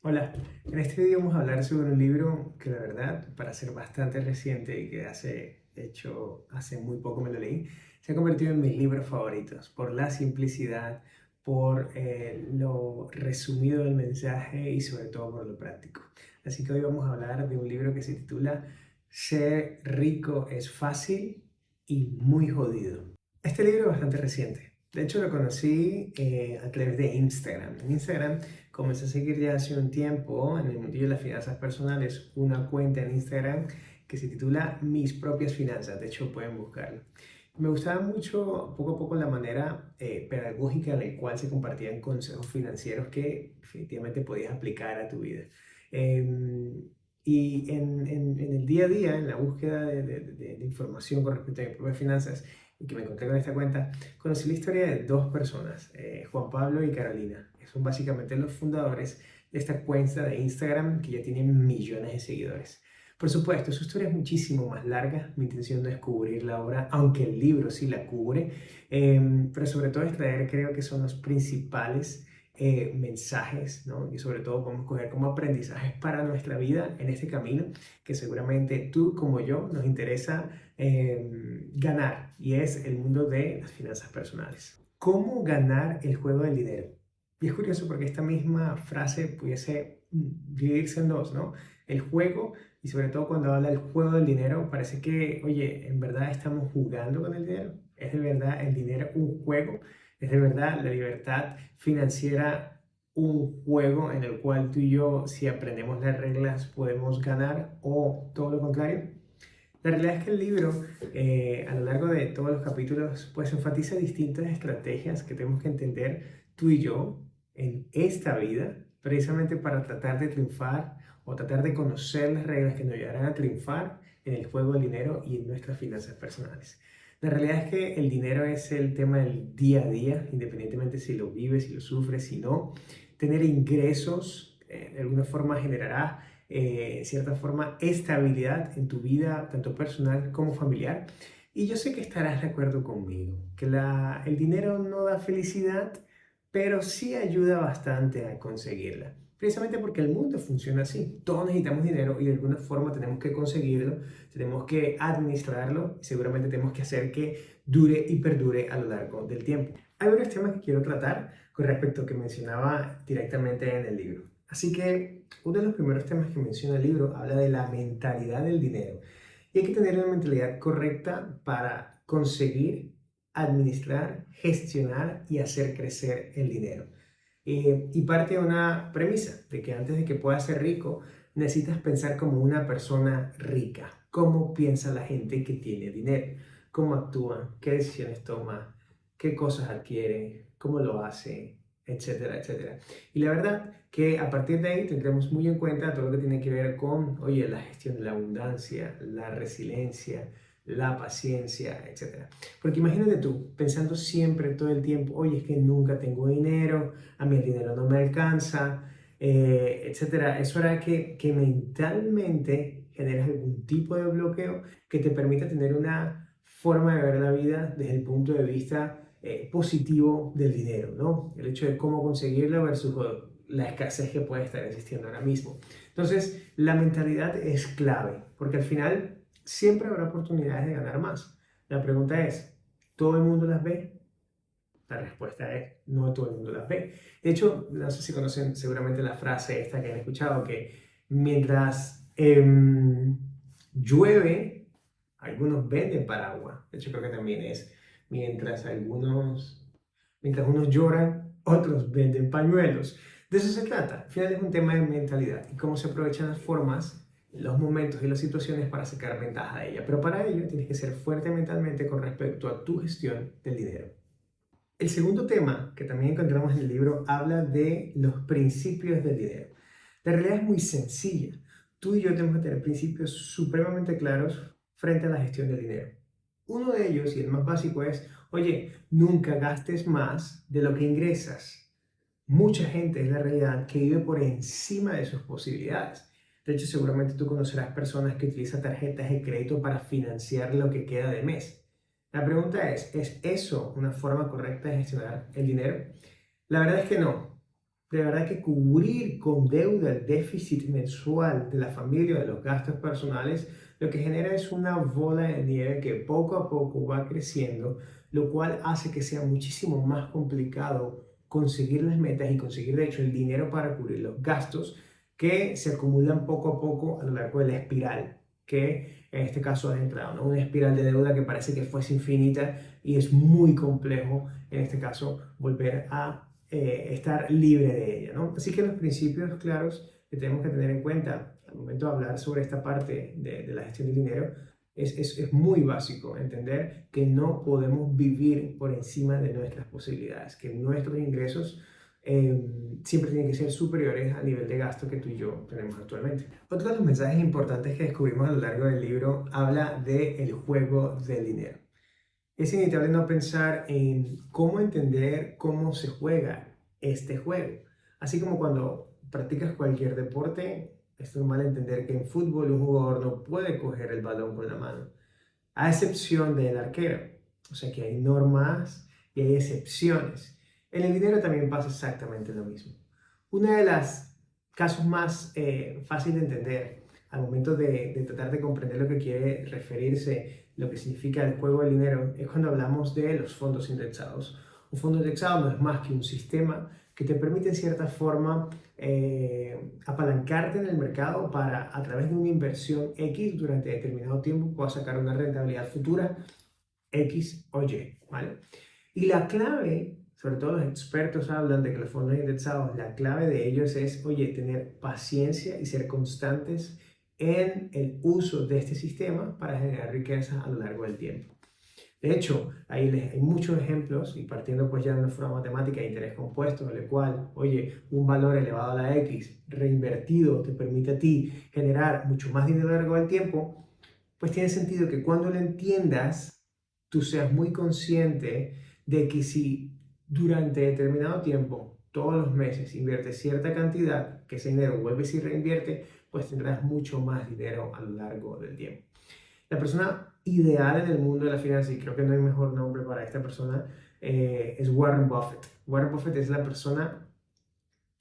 Hola, en este video vamos a hablar sobre un libro que la verdad, para ser bastante reciente y que hace muy poco me lo leí, se ha convertido en mis libros favoritos por la simplicidad, por lo resumido del mensaje y sobre todo por lo práctico. Así que hoy vamos a hablar de un libro que se titula Ser rico es fácil y muy jodido. Este libro es bastante reciente. De hecho, lo conocí a través de Instagram. En Instagram comencé a seguir ya hace un tiempo en el mundillo de las finanzas personales una cuenta en Instagram que se titula Mis propias finanzas. De hecho, pueden buscarlo. Me gustaba mucho, poco a poco, la manera pedagógica en la cual se compartían consejos financieros que definitivamente podías aplicar a tu vida. Em, en el día a día, en la búsqueda de información con respecto a mis propias finanzas, y que me encontré con esta cuenta, conocí la historia de dos personas, Juan Pablo y Carolina, que son básicamente los fundadores de esta cuenta de Instagram que ya tiene millones de seguidores. Por supuesto, su historia es muchísimo más larga. Mi intención no es cubrir la obra, aunque el libro sí la cubre, pero sobre todo extraer, creo que son los principales mensajes, ¿no? Y sobre todo podemos coger como aprendizajes para nuestra vida en este camino que seguramente tú como yo nos interesa ganar, y es el mundo de las finanzas personales. ¿Cómo ganar el juego del dinero? Y es curioso porque esta misma frase pudiese dividirse en dos, ¿no? El juego, y sobre todo cuando habla del juego del dinero, parece que, oye, ¿en verdad estamos jugando con el dinero? ¿Es de verdad el dinero un juego? ¿Es de verdad la libertad financiera un juego en el cual tú y yo, si aprendemos las reglas, podemos ganar, o todo lo contrario? La realidad es que el libro, a lo largo de todos los capítulos, pues enfatiza distintas estrategias que tenemos que entender tú y yo en esta vida, precisamente para tratar de triunfar o tratar de conocer las reglas que nos ayudarán a triunfar en el juego del dinero y en nuestras finanzas personales. La realidad es que el dinero es el tema del día a día, independientemente si lo vives, si lo sufres, si no. Tener ingresos de alguna forma generará cierta forma, estabilidad en tu vida, tanto personal como familiar. Y yo sé que estarás de acuerdo conmigo, que el dinero no da felicidad, pero sí ayuda bastante a conseguirla. Precisamente porque el mundo funciona así. Todos necesitamos dinero y de alguna forma tenemos que conseguirlo, tenemos que administrarlo y seguramente tenemos que hacer que dure y perdure a lo largo del tiempo. Hay varios temas que quiero tratar con respecto a que mencionaba directamente en el libro. Así que uno de los primeros temas que menciona el libro habla de la mentalidad del dinero. Y hay que tener una mentalidad correcta para conseguir administrar, gestionar y hacer crecer el dinero. Y parte de una premisa de que antes de que puedas ser rico, necesitas pensar como una persona rica. ¿Cómo piensa la gente que tiene dinero? ¿Cómo actúa? ¿Qué decisiones toma? ¿Qué cosas adquiere? ¿Cómo lo hace? Etcétera, etcétera. Y la verdad que a partir de ahí tendremos muy en cuenta todo lo que tiene que ver con, oye, la gestión de la abundancia, la resiliencia, la paciencia, etcétera. Porque imagínate tú, pensando siempre, todo el tiempo, oye, es que nunca tengo dinero, a mí el dinero no me alcanza, etcétera. Eso hará que mentalmente generes algún tipo de bloqueo que te permita tener una forma de ver la vida desde el punto de vista positivo del dinero, ¿no? El hecho de cómo conseguirlo versus la escasez que puede estar existiendo ahora mismo. Entonces, la mentalidad es clave, porque al final siempre habrá oportunidades de ganar más. La pregunta es, ¿todo el mundo las ve? La respuesta es, no todo el mundo las ve. De hecho, no sé si conocen seguramente la frase esta que han escuchado, que mientras llueve, algunos venden paraguas. De hecho, creo que también es, mientras mientras unos lloran, otros venden pañuelos. De eso se trata. Al final es un tema de mentalidad y cómo se aprovechan las formas, los momentos y las situaciones para sacar ventaja de ella. Pero para ello tienes que ser fuerte mentalmente con respecto a tu gestión del dinero. El segundo tema que también encontramos en el libro habla de los principios del dinero. La realidad es muy sencilla. Tú y yo tenemos que tener principios supremamente claros frente a la gestión del dinero. Uno de ellos, y el más básico, es, oye, nunca gastes más de lo que ingresas. Mucha gente, es la realidad, que vive por encima de sus posibilidades. De hecho, seguramente tú conocerás personas que utilizan tarjetas de crédito para financiar lo que queda de mes. La pregunta ¿es eso una forma correcta de gestionar el dinero? La verdad es que no. de verdad que cubrir con deuda el déficit mensual de la familia o de los gastos personales, lo que genera es una bola de nieve que poco a poco va creciendo, lo cual hace que sea muchísimo más complicado conseguir las metas y conseguir de hecho el dinero para cubrir los gastos que se acumulan poco a poco a lo largo de la espiral que en este caso has entrado, ¿no? Una espiral de deuda que parece que fuese infinita y es muy complejo en este caso volver a estar libre de ella, ¿no? Así que los principios claros que tenemos que tener en cuenta al momento de hablar sobre esta parte de la gestión del dinero es muy básico entender que no podemos vivir por encima de nuestras posibilidades, que nuestros ingresos siempre tienen que ser superiores al nivel de gasto que tú y yo tenemos actualmente. Otro de los mensajes importantes que descubrimos a lo largo del libro habla del juego del dinero. Es inevitable no pensar en cómo entender cómo se juega este juego. Así como cuando practicas cualquier deporte, es normal entender que en fútbol un jugador no puede coger el balón con la mano, a excepción del arquero. O sea que hay normas y hay excepciones. En el dinero también pasa exactamente lo mismo. Una de las casos más fácil de entender al momento de tratar de comprender lo que quiere referirse, lo que significa el juego del dinero, es cuando hablamos de los fondos indexados. Un fondo indexado no es más que un sistema que te permite en cierta forma apalancarte en el mercado para a través de una inversión X durante determinado tiempo puedas sacar una rentabilidad futura X o Y, ¿vale? Y la clave, sobre todo los expertos hablan de que los fondos indexados, la clave de ellos es, oye, tener paciencia y ser constantes en el uso de este sistema para generar riqueza a lo largo del tiempo. De hecho, hay muchos ejemplos y partiendo pues ya de una forma matemática de interés compuesto, en el cual, oye, un valor elevado a la X reinvertido te permite a ti generar mucho más dinero a lo largo del tiempo, pues tiene sentido que cuando lo entiendas, tú seas muy consciente de que si durante determinado tiempo, todos los meses, inviertes cierta cantidad, que ese dinero vuelves y reinvierte, pues tendrás mucho más dinero a lo largo del tiempo. La persona ideal en el mundo de la finanza, y creo que no hay mejor nombre para esta persona, es Warren Buffett. Warren Buffett es la persona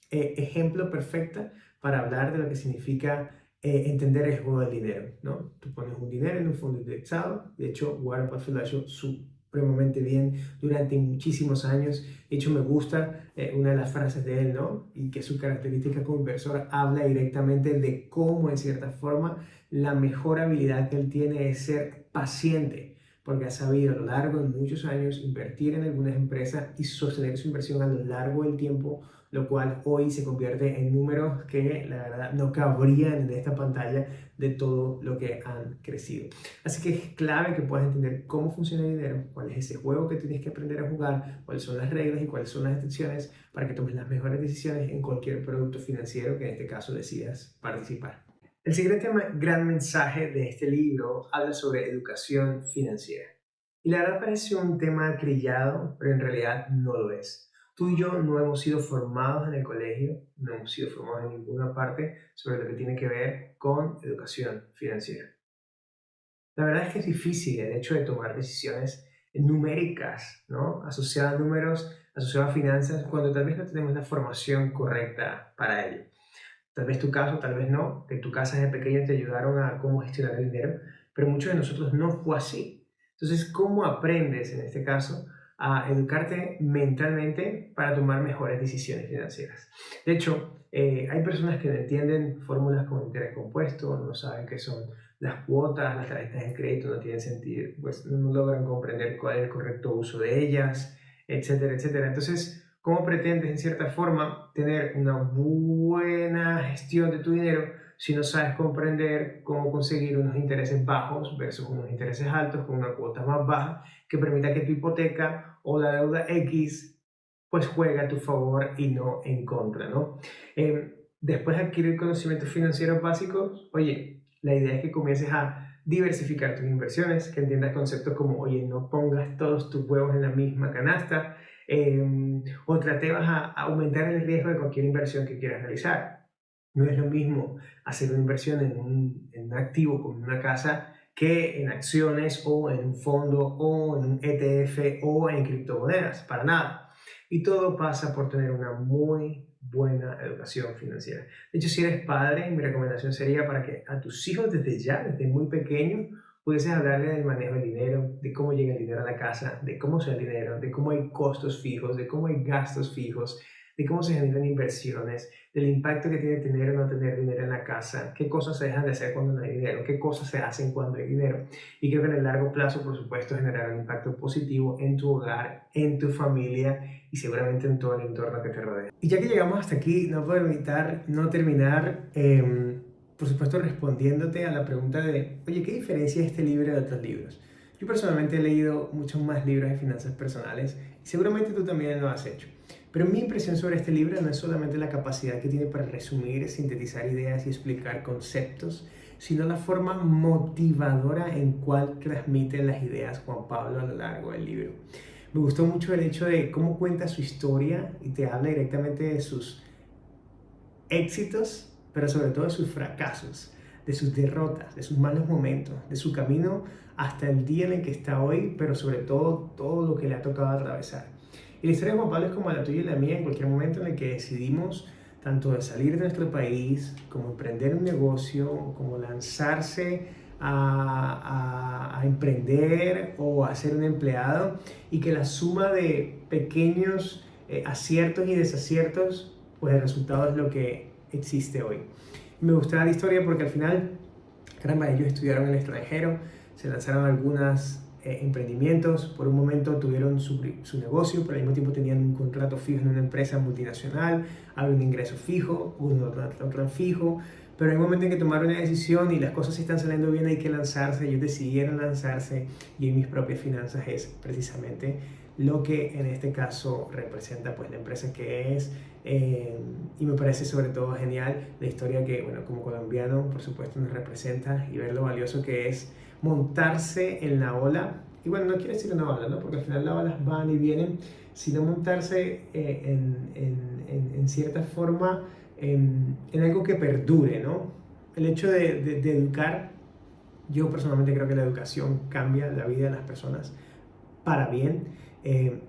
ejemplo perfecta para hablar de lo que significa entender el juego del dinero, ¿no? Tú pones un dinero en un fondo indexado, de hecho Warren Buffett lo ha hecho supremamente bien durante muchísimos años. De hecho me gusta una de las frases de él, ¿no? Y que su característica como inversor habla directamente de cómo en cierta forma la mejor habilidad que él tiene es ser paciente, porque ha sabido a lo largo de muchos años invertir en algunas empresas y sostener su inversión a lo largo del tiempo, lo cual hoy se convierte en números que la verdad no cabrían en esta pantalla de todo lo que han crecido. Así que es clave que puedas entender cómo funciona el dinero, cuál es ese juego que tienes que aprender a jugar, cuáles son las reglas y cuáles son las excepciones para que tomes las mejores decisiones en cualquier producto financiero que en este caso decidas participar. El siguiente gran mensaje de este libro habla sobre educación financiera. Y la verdad parece un tema trillado, pero en realidad no lo es. Tú y yo no hemos sido formados en el colegio, no hemos sido formados en ninguna parte sobre lo que tiene que ver con educación financiera. La verdad es que es difícil el hecho de tomar decisiones numéricas, ¿no? Asociadas a números, asociadas a finanzas, cuando tal vez no tenemos la formación correcta para ello. Tal vez tu caso, tal vez no, que en tu casa desde pequeño te ayudaron a cómo gestionar el dinero, pero muchos de nosotros no fue así. Entonces, ¿cómo aprendes en este caso a educarte mentalmente para tomar mejores decisiones financieras? De hecho, hay personas que no entienden fórmulas como interés compuesto, no saben qué son las cuotas, las tarjetas de crédito no tienen sentido, pues no logran comprender cuál es el correcto uso de ellas, etcétera, etcétera. Entonces, ¿cómo pretendes, en cierta forma, tener una buena gestión de tu dinero si no sabes comprender cómo conseguir unos intereses bajos versus unos intereses altos con una cuota más baja que permita que tu hipoteca o la deuda X pues juegue a tu favor y no en contra, ¿no? Después de adquirir conocimientos financieros básicos, oye, la idea es que comiences a diversificar tus inversiones, que entiendas conceptos como, oye, no pongas todos tus huevos en la misma canasta, o te vas a aumentar el riesgo de cualquier inversión que quieras realizar. No es lo mismo hacer una inversión en un activo como una casa que en acciones o en un fondo o en un ETF o en criptomonedas, para nada. Y todo pasa por tener una muy buena educación financiera. De hecho, si eres padre, mi recomendación sería para que a tus hijos desde ya, desde muy pequeños, pudieses hablarle del manejo del dinero, de cómo llega el dinero a la casa, de cómo se da el dinero, de cómo hay costos fijos, de cómo hay gastos fijos, de cómo se generan inversiones, del impacto que tiene tener o no tener dinero en la casa, qué cosas se dejan de hacer cuando no hay dinero, qué cosas se hacen cuando hay dinero. Y creo que en el largo plazo, por supuesto, generar un impacto positivo en tu hogar, en tu familia y seguramente en todo el entorno que te rodea. Y ya que llegamos hasta aquí, no puedo evitar no terminar, por supuesto, respondiéndote a la pregunta de, oye, ¿qué diferencia este libro de otros libros? Yo personalmente he leído muchos más libros de finanzas personales y seguramente tú también lo has hecho. Pero mi impresión sobre este libro no es solamente la capacidad que tiene para resumir, sintetizar ideas y explicar conceptos, sino la forma motivadora en cual transmite las ideas Juan Pablo a lo largo del libro. Me gustó mucho el hecho de cómo cuenta su historia y te habla directamente de sus éxitos, pero sobre todo de sus fracasos, de sus derrotas, de sus malos momentos, de su camino hasta el día en el que está hoy, pero sobre todo todo lo que le ha tocado atravesar. Y la historia de Juan Pablo es como la tuya y la mía en cualquier momento en el que decidimos tanto de salir de nuestro país, como emprender un negocio, como lanzarse a emprender o a ser un empleado, y que la suma de pequeños aciertos y desaciertos, pues el resultado es lo que existe hoy. Me gusta la historia porque al final, caramba, ellos estudiaron en el extranjero, se lanzaron algunos emprendimientos, por un momento tuvieron su negocio, pero al mismo tiempo tenían un contrato fijo en una empresa multinacional, había un ingreso fijo, otro fijo, pero hay un momento en que tomaron una decisión y las cosas están saliendo bien, hay que lanzarse, ellos decidieron lanzarse, y en mis propias finanzas es precisamente lo que en este caso representa pues la empresa que es, y me parece sobre todo genial la historia que, bueno, como colombiano por supuesto nos representa, y ver lo valioso que es montarse en la ola. Y bueno, no quiere decir una ola, ¿no? Porque al final las olas van y vienen, sino montarse en cierta forma en algo que perdure, ¿no? El hecho de educar, yo personalmente creo que la educación cambia la vida de las personas para bien,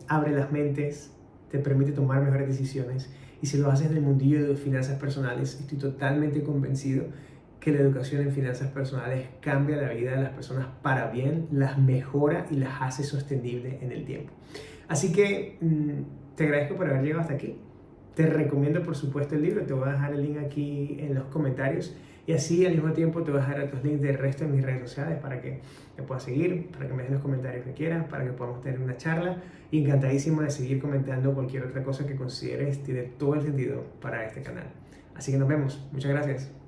abre las mentes, te permite tomar mejores decisiones, y si lo haces en el mundillo de finanzas personales, estoy totalmente convencido que la educación en finanzas personales cambia la vida de las personas para bien, las mejora y las hace sostenibles en el tiempo. Así que te agradezco por haber llegado hasta aquí. Te recomiendo por supuesto el libro, te voy a dejar el link aquí en los comentarios, y así al mismo tiempo te voy a dejar otros links del resto de mis redes sociales para que me puedas seguir, para que me des los comentarios que quieras, para que podamos tener una charla, y encantadísimo de seguir comentando cualquier otra cosa que consideres tiene todo el sentido para este canal. Así que nos vemos, muchas gracias.